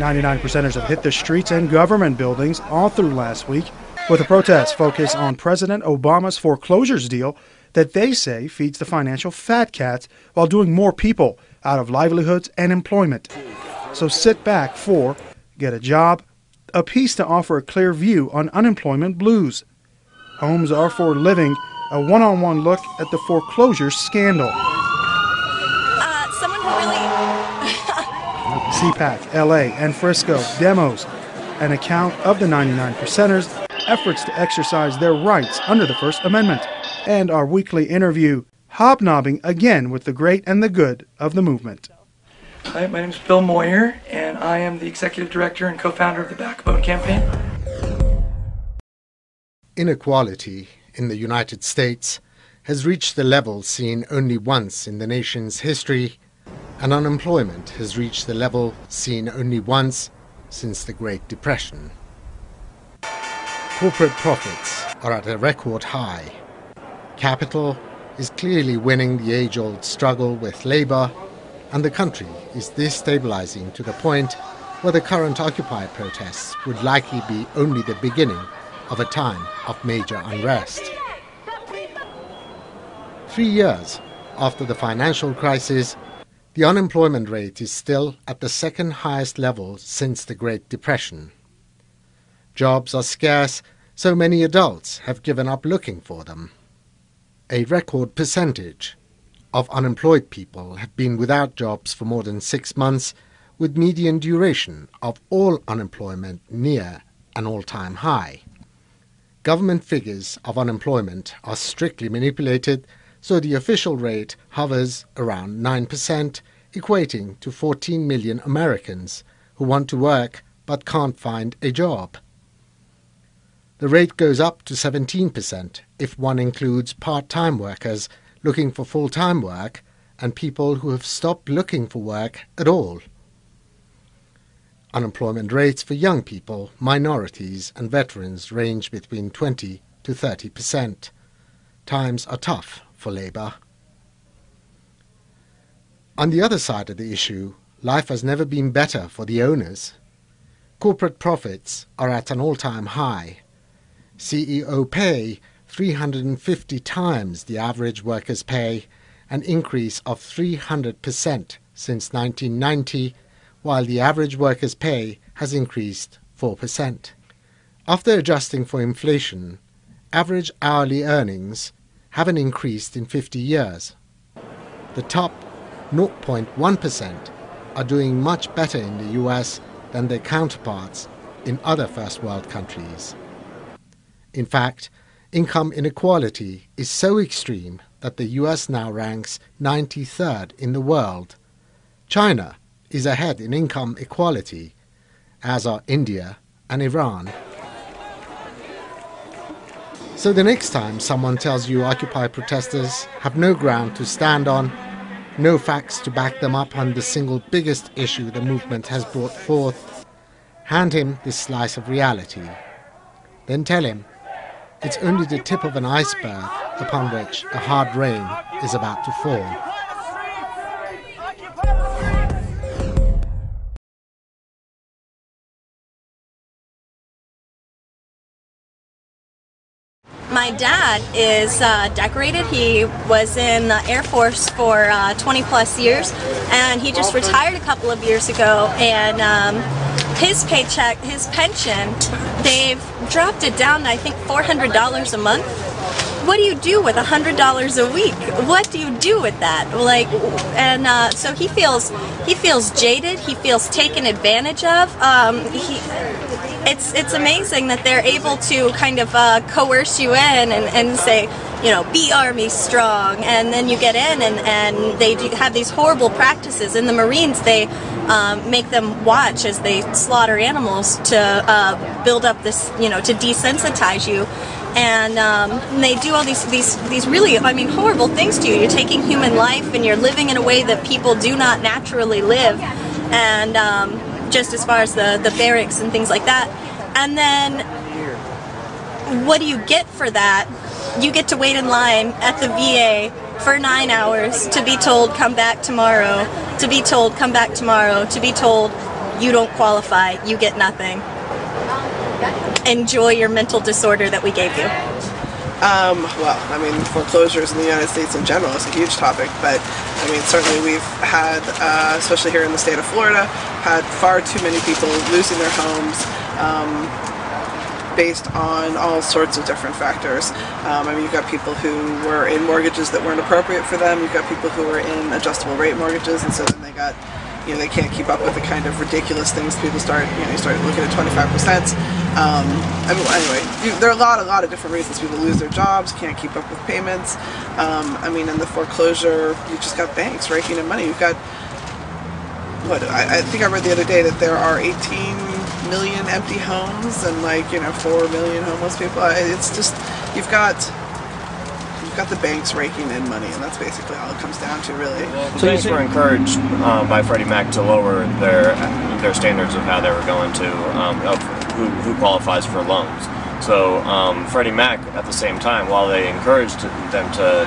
99%ers have hit the streets and government buildings all through last week, with a protest focused on President Obama's foreclosures deal that they say feeds the financial fat cats while doing more people out of livelihoods and employment. So sit back for Get a Job, a piece to offer a clear view on unemployment blues. Homes Are for Living, a one-on-one look at the foreclosure scandal. Someone who really... CPAC, LA, and Frisco demos an account of the 99%ers' efforts to exercise their rights under the First Amendment, and our weekly interview, hobnobbing again with the great and the good of the movement. Hi, my name is Bill Moyer, and I am the Executive Director and Co-founder of the Backbone Campaign. Inequality in the United States has reached the level seen only once in the nation's history, and unemployment has reached the level seen only once since the Great Depression. Corporate profits are at a record high. Capital is clearly winning the age-old struggle with labor, and the country is destabilizing to the point where the current Occupy protests would likely be only the beginning of a time of major unrest. 3 years after the financial crisis, the unemployment rate is still at the second highest level since the Great Depression. Jobs are scarce, so many adults have given up looking for them. A record percentage of unemployed people have been without jobs for more than 6 months, with median duration of all unemployment near an all-time high. Government figures of unemployment are strictly manipulated, so the official rate hovers around 9%, equating to 14 million Americans who want to work but can't find a job. The rate goes up to 17% if one includes part-time workers looking for full-time work and people who have stopped looking for work at all. Unemployment rates for young people, minorities and veterans range between 20 to 30%. Times are tough for labor. On the other side of the issue, life has never been better for the owners. Corporate profits are at an all-time high. CEO pay 350 times the average worker's pay, an increase of 300% since 1990, while the average worker's pay has increased 4%. After adjusting for inflation, average hourly earnings haven't increased in 50 years. The top 0.1% are doing much better in the US than their counterparts in other first world countries. In fact, income inequality is so extreme that the US now ranks 93rd in the world. China is ahead in income equality, as are India and Iran. So the next time someone tells you Occupy protesters have no ground to stand on, no facts to back them up on the single biggest issue the movement has brought forth, hand him this slice of reality. Then tell him it's only the tip of an iceberg upon which a hard rain is about to fall. My dad is decorated. He was in the Air Force for 20 plus years, and he just retired a couple of years ago, and his paycheck, his pension, they've dropped it down to I think $400 a month. What do you do with $100 a week? What do you do with that? So he feels jaded. He feels taken advantage of. It's amazing that they're able to kind of coerce you in and say, you know, be Army strong, and then you get in and they have these horrible practices. In the Marines, they make them watch as they slaughter animals to build up this, you know, to desensitize you. And they do all these really, I mean, horrible things to you. You're taking human life and you're living in a way that people do not naturally live. And just as far as the barracks and things like that. And then what do you get for that? You get to wait in line at the VA for 9 hours to be told come back tomorrow, to be told come back tomorrow, to be told you don't qualify, you get nothing. Enjoy your mental disorder that we gave you. Well, I mean, foreclosures in the United States in general is a huge topic, but I mean, certainly we've had, especially here in the state of Florida, had far too many people losing their homes based on all sorts of different factors. I mean, you've got people who were in mortgages that weren't appropriate for them, you've got people who were in adjustable rate mortgages, and so then they got, you know, they can't keep up with the kind of ridiculous things people start, you know, you start looking at 25%. I mean, anyway, there are a lot of different reasons people lose their jobs, can't keep up with payments. I mean, in the foreclosure, you've just got banks raking in money. You've got, what, I think I read the other day that there are 18 million empty homes and, like, you know, 4 million homeless people. It's just, you've got the banks raking in money, and that's basically all it comes down to, really. So banks were encouraged by Freddie Mac to lower their standards of how they were going to of who qualifies for loans. So Freddie Mac, at the same time, while they encouraged them to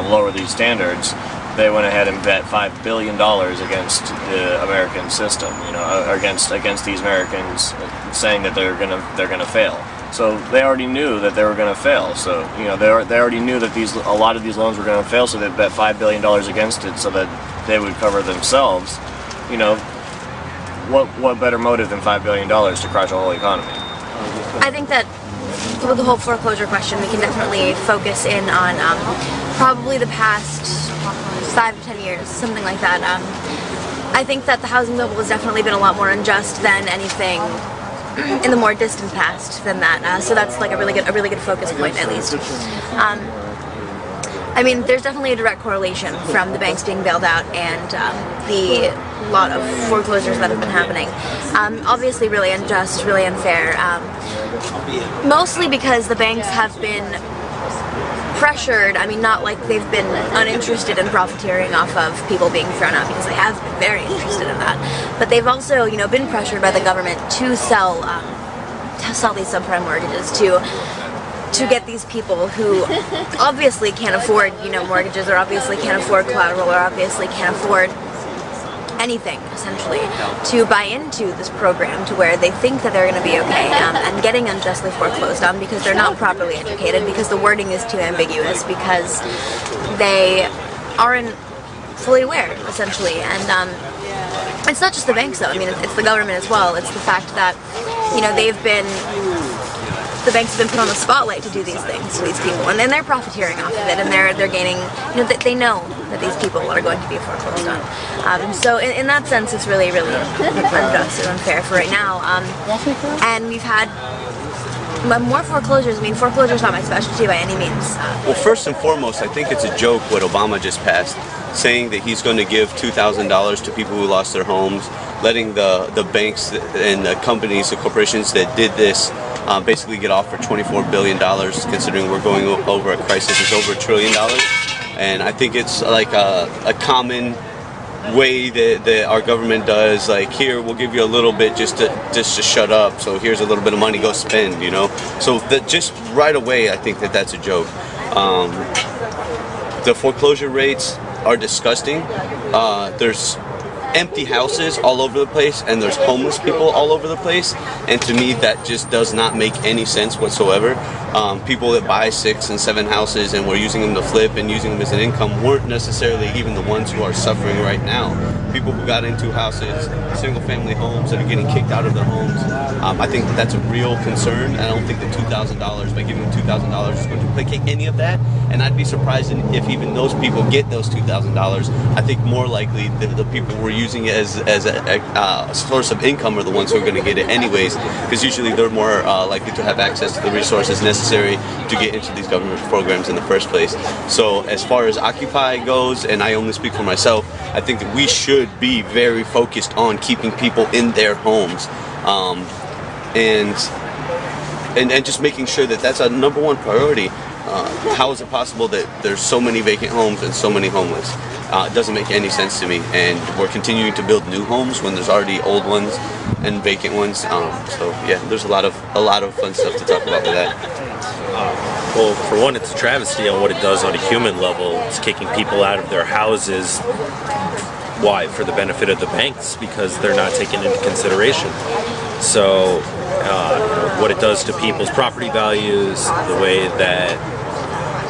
lower these standards, they went ahead and bet $5 billion against the American system. You know, against these Americans, saying that they're gonna fail. So they already knew that they were going to fail. So, you know, they already knew that a lot of these loans were going to fail. So they bet $5 billion against it so that they would cover themselves. You know, what better motive than $5 billion to crush a whole economy? I think that with the whole foreclosure question, we can definitely focus in on probably the past 5 to 10 years, something like that. I think that the housing bubble has definitely been a lot more unjust than anything in the more distant past than that. So that's like a really good focus point, at least. I mean, there's definitely a direct correlation from the banks being bailed out and the lot of foreclosures that have been happening. Obviously really unjust, really unfair, mostly because the banks have been pressured. I mean, not like they've been uninterested in profiteering off of people being thrown out, because they have been very interested in that. But they've also, you know, been pressured by the government to sell these subprime mortgages to get these people who obviously can't afford, you know, mortgages, or obviously can't afford collateral, or obviously can't afford anything, essentially, to buy into this program to where they think that they're going to be okay, and getting unjustly foreclosed on because they're not properly educated, because the wording is too ambiguous, because they aren't fully aware, essentially. And it's not just the banks, though. I mean, it's the government as well. It's the fact that, you know, the banks have been put on the spotlight to do these things to these people, and then they're profiteering off of it, and they're gaining, you know, they know that these people are going to be foreclosed on. So in that sense, it's really, really unjust and unfair for right now. And we've had more foreclosures. I mean, foreclosure is not my specialty by any means. Well, first and foremost, I think it's a joke what Obama just passed, saying that he's going to give $2,000 to people who lost their homes, letting the banks and the companies, the corporations that did this basically get off for $24 billion, considering we're going over a crisis. It's over $1 trillion. And I think it's like a common way that our government does, like, here, we'll give you a little bit just to shut up, so here's a little bit of money, go spend, you know. So that just right away, I think that's a joke. The foreclosure rates are disgusting. There's empty houses all over the place, and there's homeless people all over the place, and to me that just does not make any sense whatsoever. People that buy 6 and 7 houses and were using them to flip and using them as an income weren't necessarily even the ones who are suffering right now. People who got into houses, single family homes, that are getting kicked out of their homes, I think that's a real concern. I don't think that $2,000, by giving them $2,000, is going to placate any of that, and I'd be surprised if even those people get those $2,000. I think more likely the people who are using it as a source of income are the ones who are going to get it anyways, because usually they're more likely to have access to the resources necessary to get into these government programs in the first place. So as far as Occupy goes, and I only speak for myself, I think that we should be very focused on keeping people in their homes, and just making sure that that's a number one priority. How is it possible that there's so many vacant homes and so many homeless? It doesn't make any sense to me, and we're continuing to build new homes when there's already old ones and vacant ones. So yeah, there's a lot of fun stuff to talk about with that. Well, for one, it's a travesty on what it does on a human level. It's kicking people out of their houses Why? For the benefit of the banks, because they're not taken into consideration. So what it does to people's property values, the way that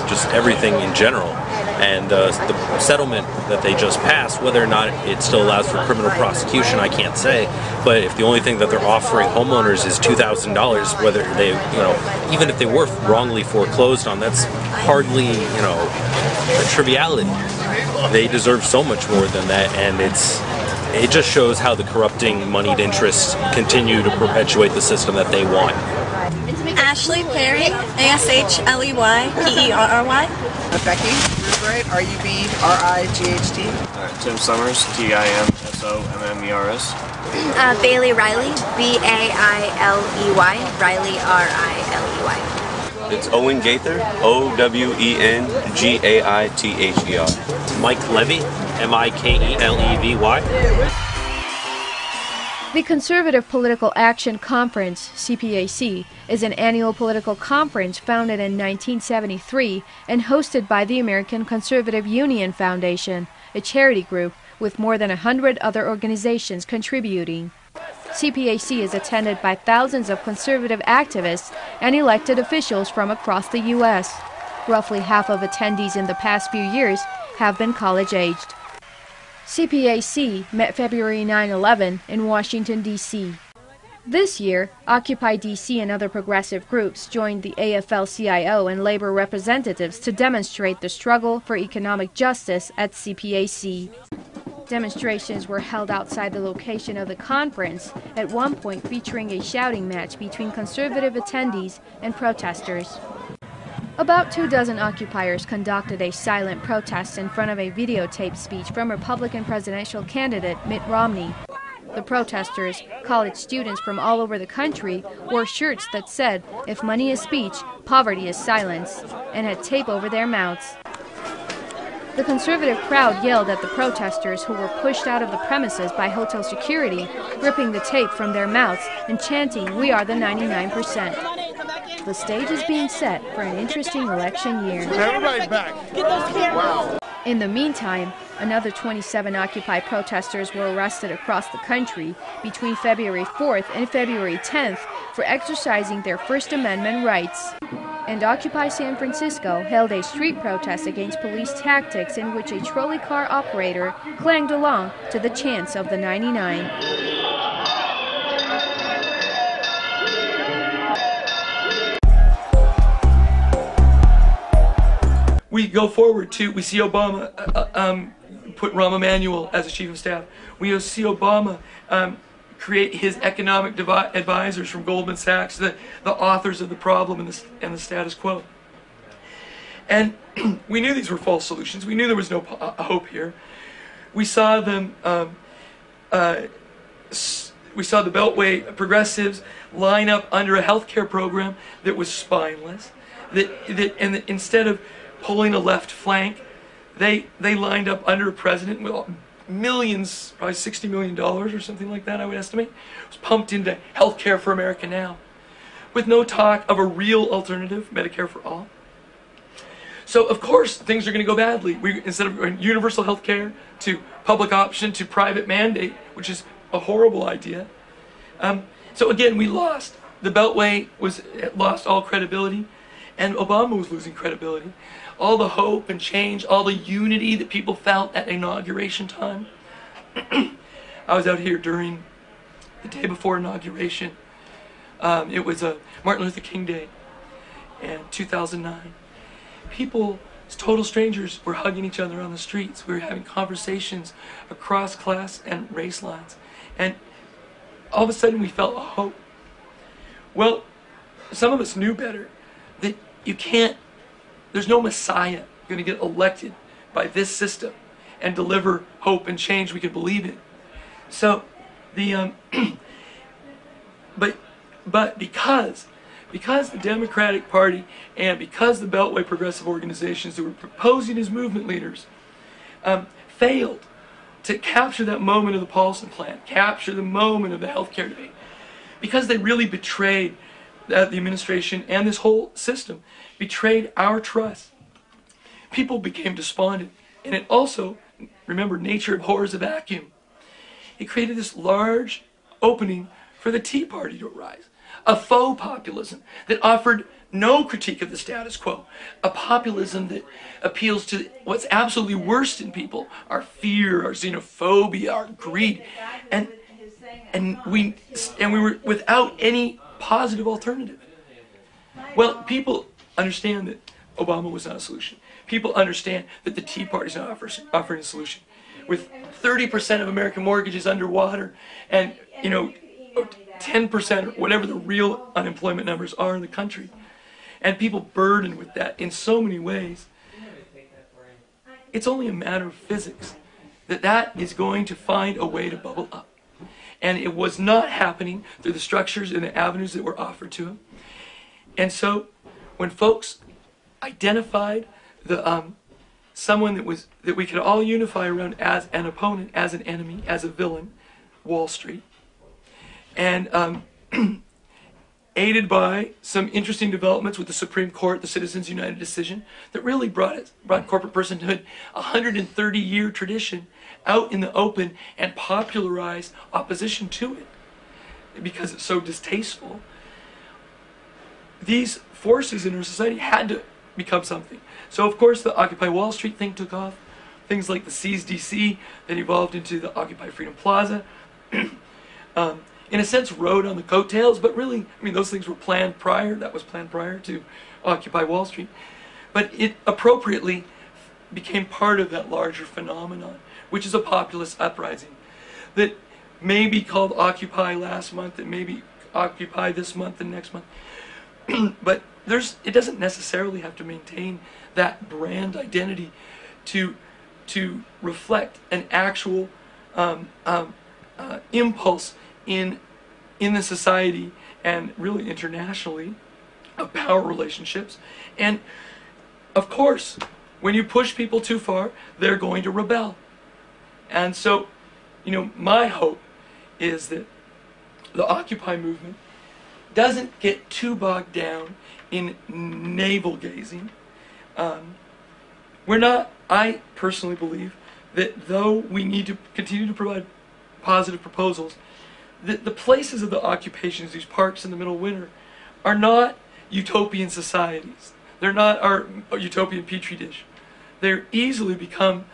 just everything in general. And the settlement that they just passed, whether or not it still allows for criminal prosecution, I can't say. But if the only thing that they're offering homeowners is $2,000, whether they, even if they were wrongly foreclosed on, that's hardly, a triviality. They deserve so much more than that, and it just shows how the corrupting moneyed interests continue to perpetuate the system that they want. Ashley Perry, ASHLEY PERRY. Becky Rubert, RUBRIGHT. Tim Summers, TIMSOMMERS. Bailey Riley, BAILEY, Riley RILEY. It's Owen Gaither, OWENGAITHER. Mike Levy, MIKELEVY. The Conservative Political Action Conference, CPAC, is an annual political conference founded in 1973 and hosted by the American Conservative Union Foundation, a charity group with more than 100 other organizations contributing. CPAC is attended by thousands of conservative activists and elected officials from across the U.S. Roughly half of attendees in the past few years have been college-aged. CPAC met February 9/11 in Washington, D.C. This year, Occupy D.C. and other progressive groups joined the AFL-CIO and labor representatives to demonstrate the struggle for economic justice at CPAC. Demonstrations were held outside the location of the conference, at one point featuring a shouting match between conservative attendees and protesters. About 24 occupiers conducted a silent protest in front of a videotaped speech from Republican presidential candidate Mitt Romney. The protesters, college students from all over the country, wore shirts that said, "If money is speech, poverty is silence," and had tape over their mouths. The conservative crowd yelled at the protesters, who were pushed out of the premises by hotel security, ripping the tape from their mouths and chanting, "We are the 99%. The stage is being set for an interesting election year. Everybody back. Get those cameras. Wow. In the meantime, another 27 Occupy protesters were arrested across the country between February 4th and February 10th for exercising their First Amendment rights. And Occupy San Francisco held a street protest against police tactics in which a trolley car operator clanged along to the chants of the 99. We go forward to, we see Obama put Rahm Emanuel as a chief of staff. We see Obama create his economic advisors from Goldman Sachs, the authors of the problem and the status quo. And we knew these were false solutions. We knew there was no hope here. We saw them, we saw the Beltway progressives line up under a health care program that was spineless, and instead of pulling a left flank, they lined up under a president with millions, probably $60 million or something like that, I would estimate. It was pumped into Healthcare for America Now, with no talk of a real alternative, Medicare for all. So of course things are going to go badly. Instead of universal health care to public option to private mandate, which is a horrible idea. So again, we lost. The Beltway lost all credibility, and Obama was losing credibility. All the hope and change, all the unity that people felt at inauguration time. I was out here during the day before inauguration. It was Martin Luther King Day in 2009. People, total strangers, were hugging each other on the streets. We were having conversations across class and race lines. And all of a sudden we felt a hope. Well, some of us knew better, that you can't, there's no Messiah going to get elected by this system and deliver hope and change we could believe in. So the but because the Democratic Party and because the Beltway progressive organizations that were proposing as movement leaders failed to capture that moment of the Paulson Plan, capture the moment of the healthcare debate, because they really betrayed the administration and this whole system, betrayed our trust, people became despondent. And it also remember, nature abhors a vacuum. It created this large opening for the Tea Party to arise, a faux populism that offered no critique of the status quo, a populism that appeals to what's absolutely worst in people, our fear, our xenophobia, our greed, and we were without any positive alternative. Well, people understand that Obama was not a solution. People understand that the Tea Party is not offering a solution. With 30% of American mortgages underwater, and 10% or whatever the real unemployment numbers are in the country, and people burdened with that in so many ways, it's only a matter of physics that is going to find a way to bubble up. And it was not happening through the structures and the avenues that were offered to them. And so when folks identified someone that we could all unify around as an opponent, as an enemy, as a villain, Wall Street, and aided by some interesting developments with the Supreme Court, the Citizens United decision, that really brought corporate personhood, a 130-year tradition, out in the open and popularized opposition to it because it's so distasteful. These forces in our society had to become something. So of course the Occupy Wall Street thing took off. Things like the Seize DC that evolved into the Occupy Freedom Plaza. In a sense, rode on the coattails, but really, I mean, those things were planned prior. That was planned prior to Occupy Wall Street. But it appropriately became part of that larger phenomenon, which is a populist uprising that may be called Occupy last month and maybe Occupy this month and next month. But it doesn't necessarily have to maintain that brand identity to reflect an actual impulse in the society and really internationally of power relationships. And of course, when you push people too far, they're going to rebel. And so, my hope is that the Occupy movement doesn't get too bogged down in navel gazing. I personally believe that though we need to continue to provide positive proposals, the places of the occupations, these parks in the middle of winter, are not utopian societies. They're not our utopian petri dish. They're easily become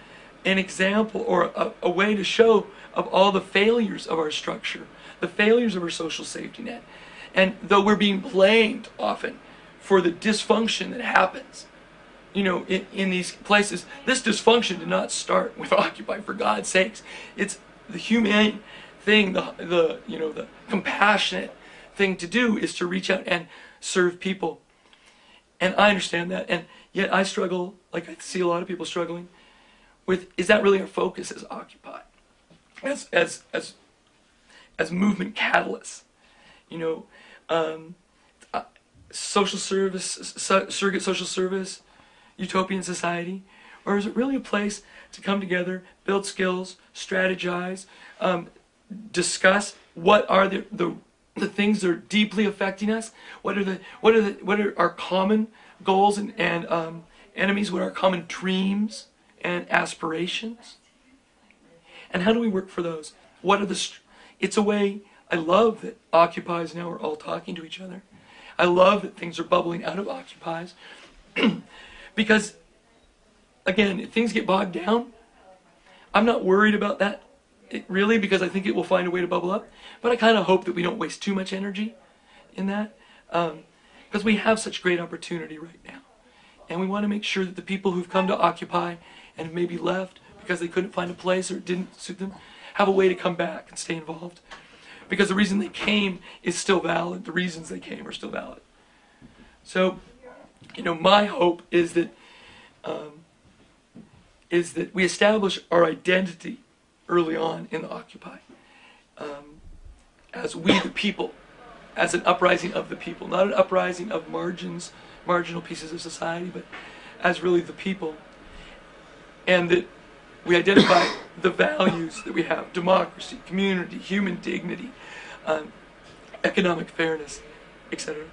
an example or a way to show of all the failures of our structure, the failures of our social safety net. And though we're being blamed often for the dysfunction that happens, in these places, this dysfunction did not start with Occupy, for God's sakes. It's the humane thing, the compassionate thing to do is to reach out and serve people. And I understand that, and yet I struggle, like I see a lot of people struggling with, is that really our focus as Occupy? As movement catalysts, social service, surrogate social service, utopian society? Or is it really a place to come together, build skills, strategize, discuss what are the things that are deeply affecting us? What are our common goals and enemies? What are our common dreams and aspirations? And how do we work for those? It's a way. I love that Occupies now are all talking to each other. I love that things are bubbling out of Occupies. Because, again, if things get bogged down, I'm not worried about that, really, because I think it will find a way to bubble up. But I kind of hope that we don't waste too much energy in that, because we have such great opportunity right now. And we want to make sure that the people who've come to Occupy and maybe left because they couldn't find a place or it didn't suit them, have a way to come back and stay involved. Because the reason they came is still valid. The reasons they came are still valid. So, my hope is that we establish our identity early on in the Occupy, as we the people, as an uprising of the people, not an uprising of marginal pieces of society, but as really the people, and that we identify the values that we have: democracy, community, human dignity, economic fairness, etc.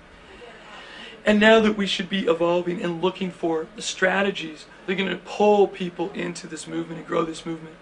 And now that we should be evolving and looking for the strategies They're going to pull people into this movement and grow this movement.